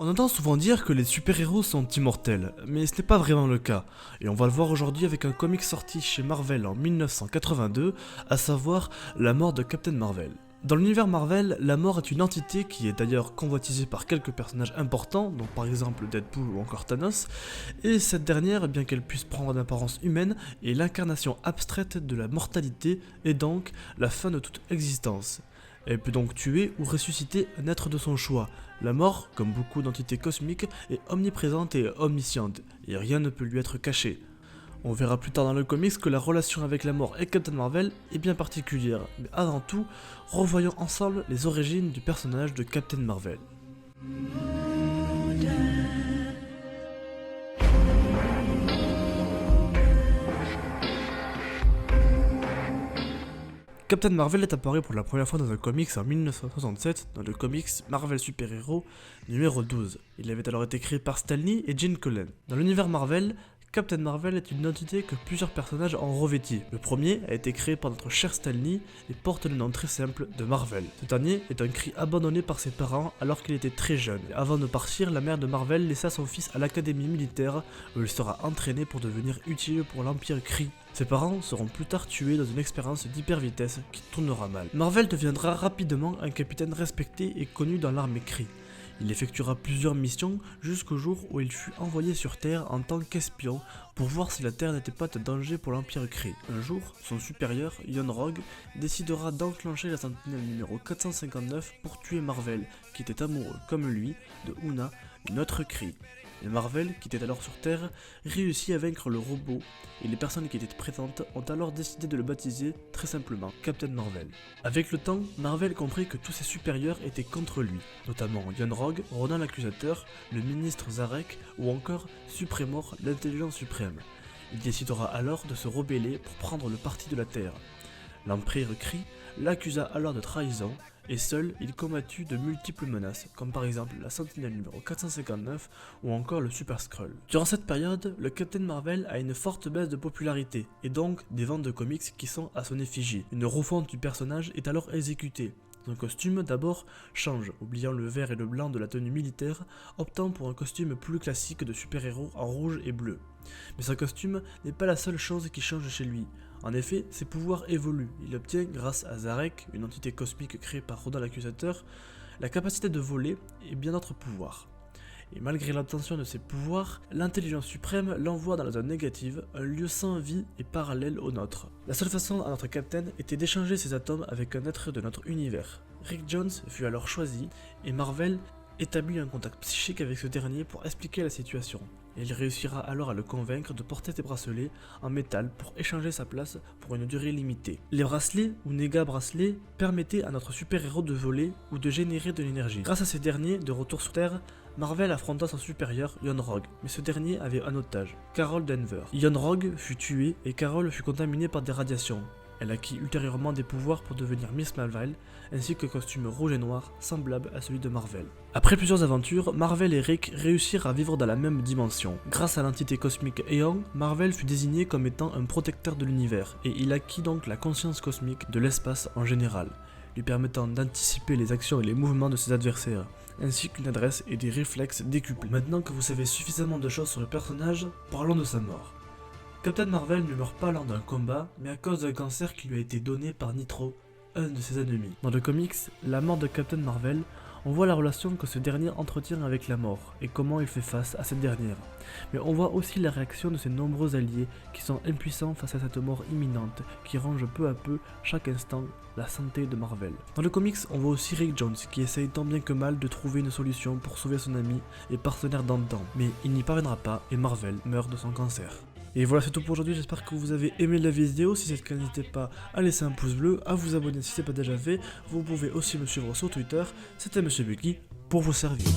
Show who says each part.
Speaker 1: On entend souvent dire que les super-héros sont immortels, mais ce n'est pas vraiment le cas, et on va le voir aujourd'hui avec un comic sorti chez Marvel en 1982, à savoir la mort de Captain Marvel. Dans l'univers Marvel, la mort est une entité qui est d'ailleurs convoitisée par quelques personnages importants, dont par exemple Deadpool ou encore Thanos, et cette dernière, bien qu'elle puisse prendre d'apparence humaine, est l'incarnation abstraite de la mortalité et donc la fin de toute existence. Elle peut donc tuer ou ressusciter un être de son choix. La mort, comme beaucoup d'entités cosmiques, est omniprésente et omnisciente, et rien ne peut lui être caché. On verra plus tard dans le comics que la relation avec la mort et Captain Marvel est bien particulière, mais avant tout, revoyons ensemble les origines du personnage de Captain Marvel. Captain Marvel est apparu pour la première fois dans un comics en 1967, dans le comics Marvel Super Hero numéro 12. Il avait alors été créé par Stan Lee et Gene Colan. Dans l'univers Marvel, Captain Marvel est une entité que plusieurs personnages ont revêti. Le premier a été créé par notre cher Stan Lee et porte le nom très simple de Marvel. Ce dernier est un Kree abandonné par ses parents alors qu'il était très jeune. Et avant de partir, la mère de Marvel laissa son fils à l'académie militaire où il sera entraîné pour devenir utile pour l'Empire Kree. Ses parents seront plus tard tués dans une expérience d'hyper vitesse qui tournera mal. Marvel deviendra rapidement un capitaine respecté et connu dans l'armée Kree. Il effectuera plusieurs missions jusqu'au jour où il fut envoyé sur Terre en tant qu'espion pour voir si la Terre n'était pas de danger pour l'Empire Kree. Un jour, son supérieur, Yon Rogg, décidera d'enclencher la sentinelle numéro 459 pour tuer Marvel, qui était amoureux, comme lui, de Una, une autre Kree. Et Marvel, qui était alors sur Terre, réussit à vaincre le robot, et les personnes qui étaient présentes ont alors décidé de le baptiser très simplement Captain Marvel. Avec le temps, Marvel comprit que tous ses supérieurs étaient contre lui, notamment Yon Rogg, Ronan l'accusateur, le ministre Zarek ou encore Supremor, l'intelligence suprême. Il décidera alors de se rebeller pour prendre le parti de la Terre. L'Empire Kree l'accusa alors de trahison, et seul il combattit de multiples menaces, comme par exemple la sentinelle numéro 459 ou encore le Super Skrull. Durant cette période, le Captain Marvel a une forte baisse de popularité, et donc des ventes de comics qui sont à son effigie. Une refonte du personnage est alors exécutée. Son costume d'abord change, oubliant le vert et le blanc de la tenue militaire, optant pour un costume plus classique de super-héros en rouge et bleu. Mais son costume n'est pas la seule chose qui change chez lui. En effet, ses pouvoirs évoluent. Il obtient, grâce à Zarek, une entité cosmique créée par Ronan l'accusateur, la capacité de voler et bien d'autres pouvoirs. Et malgré l'obtention de ses pouvoirs, l'intelligence suprême l'envoie dans la zone négative, un lieu sans vie et parallèle au nôtre. La seule façon à notre Captain était d'échanger ses atomes avec un être de notre univers. Rick Jones fut alors choisi, et Marvel établit un contact psychique avec ce dernier pour expliquer la situation. Et il réussira alors à le convaincre de porter ses bracelets en métal pour échanger sa place pour une durée limitée. Les bracelets, ou Nega bracelets, permettaient à notre super-héros de voler ou de générer de l'énergie. Grâce à ces derniers, de retour sur Terre, Marvel affronta son supérieur, Yon Rogg, mais ce dernier avait un otage, Carol Danvers. Yon Rogg fut tué et Carol fut contaminée par des radiations. Elle acquit ultérieurement des pouvoirs pour devenir Miss Marvel, ainsi que costume rouge et noir semblable à celui de Marvel. Après plusieurs aventures, Marvel et Rick réussirent à vivre dans la même dimension. Grâce à l'entité cosmique Aeon, Marvel fut désigné comme étant un protecteur de l'univers, et il acquit donc la conscience cosmique de l'espace en général, lui permettant d'anticiper les actions et les mouvements de ses adversaires, ainsi qu'une adresse et des réflexes décuplés. Maintenant que vous savez suffisamment de choses sur le personnage, parlons de sa mort. Captain Marvel ne meurt pas lors d'un combat, mais à cause d'un cancer qui lui a été donné par Nitro, un de ses ennemis. Dans le comics, la mort de Captain Marvel, on voit la relation que ce dernier entretient avec la mort, et comment il fait face à cette dernière. Mais on voit aussi la réaction de ses nombreux alliés, qui sont impuissants face à cette mort imminente, qui range peu à peu, chaque instant, la santé de Marvel. Dans le comics, on voit aussi Rick Jones, qui essaye tant bien que mal de trouver une solution pour sauver son ami et partenaire d'antan, mais il n'y parviendra pas, et Marvel meurt de son cancer. Et voilà, c'est tout pour aujourd'hui, j'espère que vous avez aimé la vidéo. Si c'est le cas, n'hésitez pas à laisser un pouce bleu, à vous abonner si ce n'est pas déjà fait. Vous pouvez aussi me suivre sur Twitter. C'était Monsieur Bucky pour vous servir.